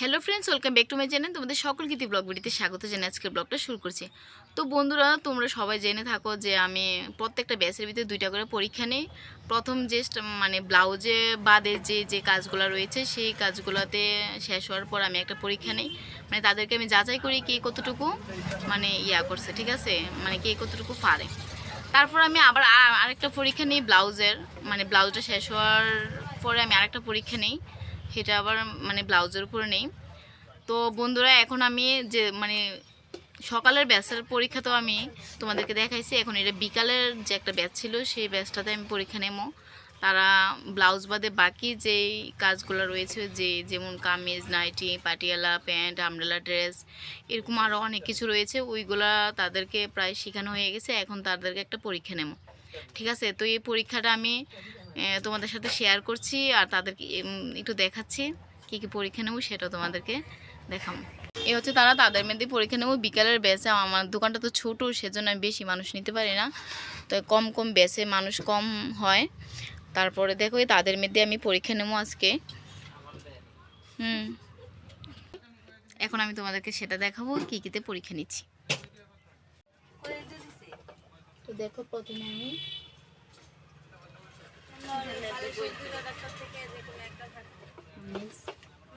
Hello friends, welcome back to my channel. তোমাদের সকলকে blog ভিডিওতে স্বাগত জানাই। আজকের ব্লগটা শুরু করছি। তো বন্ধুরা, তোমরা সবাই জেনে থাকো যে আমি প্রত্যেকটা ব্যাচের ভিতরে 2টা করে পরীক্ষা নিই। প্রথম যে মানে ব্লাউজে বাদে যে যে কাজগুলো রয়েছে সেই কাজগুলোতে শেষ হওয়ার পর আমি একটা পরীক্ষা নিই। মানে তাদেরকে আমি যাচাই করি কে কতটুকু মানে করছে, ঠিক আছে, মানে কে কতটুকু পারে। তারপর আমি আবার আরেকটা পরীক্ষা নিই ব্লাউজের, মানে ব্লাউজটা শেষ হওয়ার পরে আমি আরেকটা পরীক্ষা নিই, সেটা আবার মানে ব্লাউজের উপরে নেই। তো বন্ধুরা, এখন আমি যে মানে সকালের ব্যাচের পরীক্ষা তো আমি তোমাদেরকে দেখাইছি। এখন এটা বিকালের যে একটা ব্যাচ ছিল সেই ব্যাচটাতে আমি পরীক্ষা নেবো। তারা ব্লাউজ বাদে বাকি যেই কাজগুলো রয়েছে, যেমন kameez, nightie, Patiala, pant, umbrella dress, এরকম আরও অনেক কিছু রয়েছে, ওইগুলা তাদেরকে প্রায় শেখানো হয়ে গেছে। এখন তাদেরকে একটা পরীক্ষা নেব, ঠিক আছে। তো এই পরীক্ষাটা আমি তোমাদের সাথে শেয়ার করছি আর তাদেরকে একটু দেখাচ্ছি কী কী পরীক্ষা নেব, সেটাও তোমাদেরকে দেখাবো। এই হচ্ছে তারা, তাদের মধ্যে পরীক্ষা নেব বিকালের ব্যাচে। আমার দোকানটা তো ছোটো, সেজন্য আমি বেশি মানুষ নিতে পারি না, তো কম কম ব্যাচে মানুষ কম হয়। তারপরে দেখো তাদের মধ্যে আমি পরীক্ষা নেব আজকে। এখন আমি তোমাদেরকে সেটা দেখাবো কী কীতে পরীক্ষা নিচ্ছি। তো দেখো প্রথমে আমি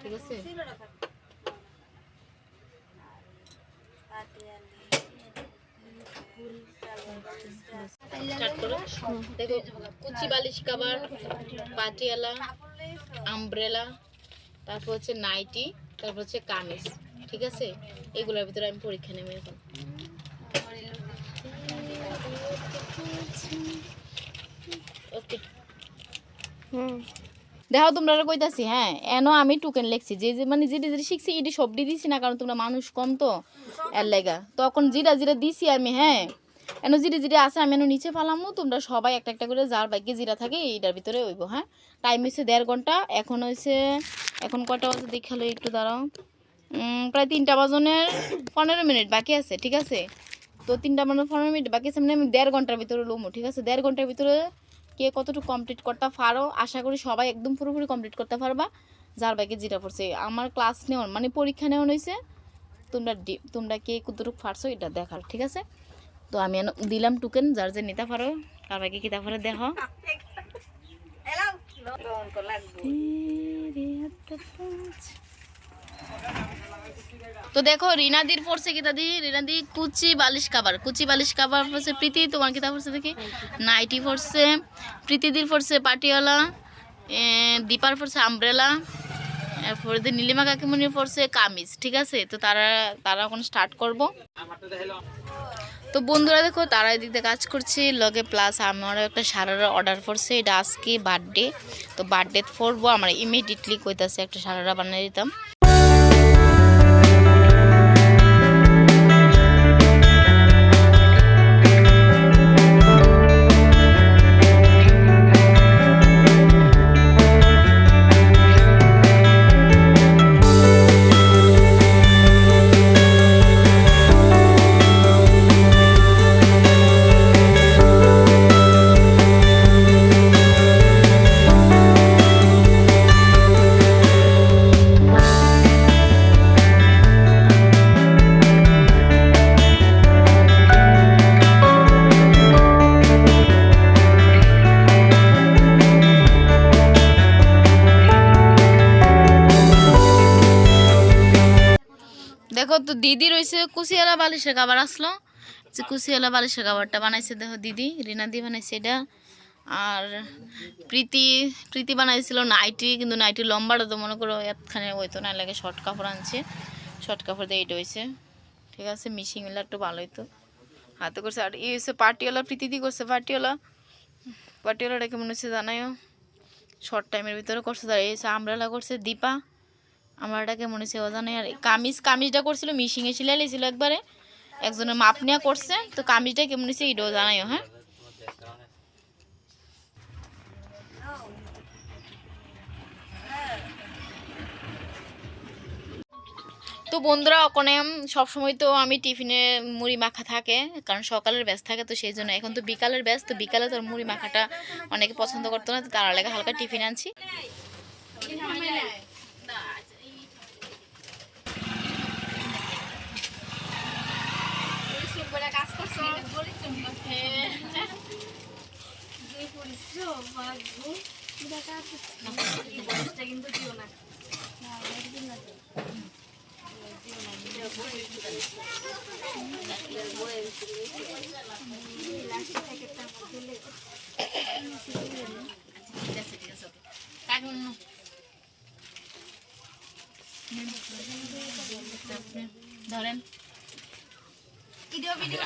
ঠিক আছে, স্টার্ট করো। দেখো, কুচি বালিশ কাভার, পাটিয়ালা, আমব্রেলা, তারপর হচ্ছে নাইটি, তারপর হচ্ছে কামিজ, ঠিক আছে। এগুলোর ভিতরে আমি পরীক্ষা নেব এখন। ওকে, দেখো তোমরা কইতাছি, হ্যাঁ এনো আমি টুকেন লিখছি, যে যে মানে যেটা যেটা শিখছি এটি সবটি দিছি না, কারণ তোমরা মানুষ কম তো এর লেগা। তখন যেটা যেটা দিছি আমি, হ্যাঁ এনো যেটা যেটা আছে আমি এনো নিচে পালামো, তোমরা সবাই একটা একটা করে যার বাইকে যেটা থাকে এইটার ভিতরে হইব। হ্যাঁ, টাইম হয়েছে 1.5 ঘন্টা। এখন হয়েছে, এখন কটা বাজে দেখালো একটু দাঁড়াও, প্রায় 3টা বাজনের 15 মিনিট বাকি আছে, ঠিক আছে। তো 3টা বাজনের 15 মিনিট বাকি আছে, মানে আমি 1.5 ঘন্টার ভিতরে লমো, ঠিক আছে। 1.5 ঘন্টার ভিতরে কে কতটুকু কমপ্লিট করতে পারো, আশা করি সবাই একদম পুরোপুরি কমপ্লিট করতে পারবা, যার বাইকে যেটা পড়ছে। আমার ক্লাস নেওয়ার মানে পরীক্ষা নেওয়া হয়েছে, তোমরা কে কতটুকু পারছো এটা দেখার, ঠিক আছে। তো আমি দিলাম টুকেন, যার যে নিতে পারো, কার বাইকে কিতা পারে দেখো। তো দেখো রিনাদির পড়ছে কিতা দি, রিনাদি কুচি বালিশ কাভার, কুচি বালিশ কাভার পড়ছে প্রীতি। তোমার কিতা পড়ছে দেখি, নাইটি পড়ছে। প্রীতিদির পড়ছে পাটিয়ালা, দীপার পড়ছে আমব্রেলা, এরপরে নীলিমা কাকিমণির পড়ছে কামিজ, ঠিক আছে। তো তারা এখন স্টার্ট করব। তো বন্ধুরা দেখো, তারা এদিকে কাজ করছে লগে, প্লাস আমারও একটা সারারা অর্ডার করছে। এটা আজকে বার্থডে, তো বার্থডে পরবো, আমার ইমিডিয়েটলি কইতাছে একটা সারারা বানিয়ে দিতাম। দেখো তো দিদি রয়েছে কুচিয়ালা বালিশের কাবার আসলো, যে কুচিয়ালা বালিশের কাবারটা বানাইছে দেখো দিদি, রিনাদি বানাইছে এটা। আর প্রীতি বানাইছিল নাইটি, কিন্তু নাইটি লম্বাটা তো মনে করো একখানে হইতো না, লাগে শর্ট কাপড় আনছে, শর্ট কাপড় দিয়ে এটা হয়েছে, ঠিক আছে। মিশিং মিলে একটু ভালো হইতো, হাতে করছে। আর এই হচ্ছে পাটিওয়ালা, প্রীতি করছে পাটিওয়ালাটা কেমন হচ্ছে জানাইও, শর্ট টাইমের ভিতরে করছে। তার এই হচ্ছে আমব্রেলা করছে দীপা, আমারটা কেমন হয়েছে ও জানে। আর কামিজটা করছিল মিশিংয়ে সিলাই ছিল একবারে, একজনের মাপ নেওয়া করছে। তো কামিজটা কেমন হয়েছে এটাও জানাইও। হ্যাঁ, তো বন্ধুরা ওখানে সবসময় তো আমি টিফিনে মুড়ি মাখা থাকে, কারণ সকালের ব্যাচ থাকে, তো সেই জন্য। এখন তো বিকালের ব্যাচ, তো বিকালে তোর মুড়ি মাখাটা অনেকে পছন্দ করতো না, তো তার লাগে হালকা টিফিন আনছি। কিন্তু দিও না। ঠিক আছে ঠিক আছে, কাটুন ধরেন ভিডিও ভিডিও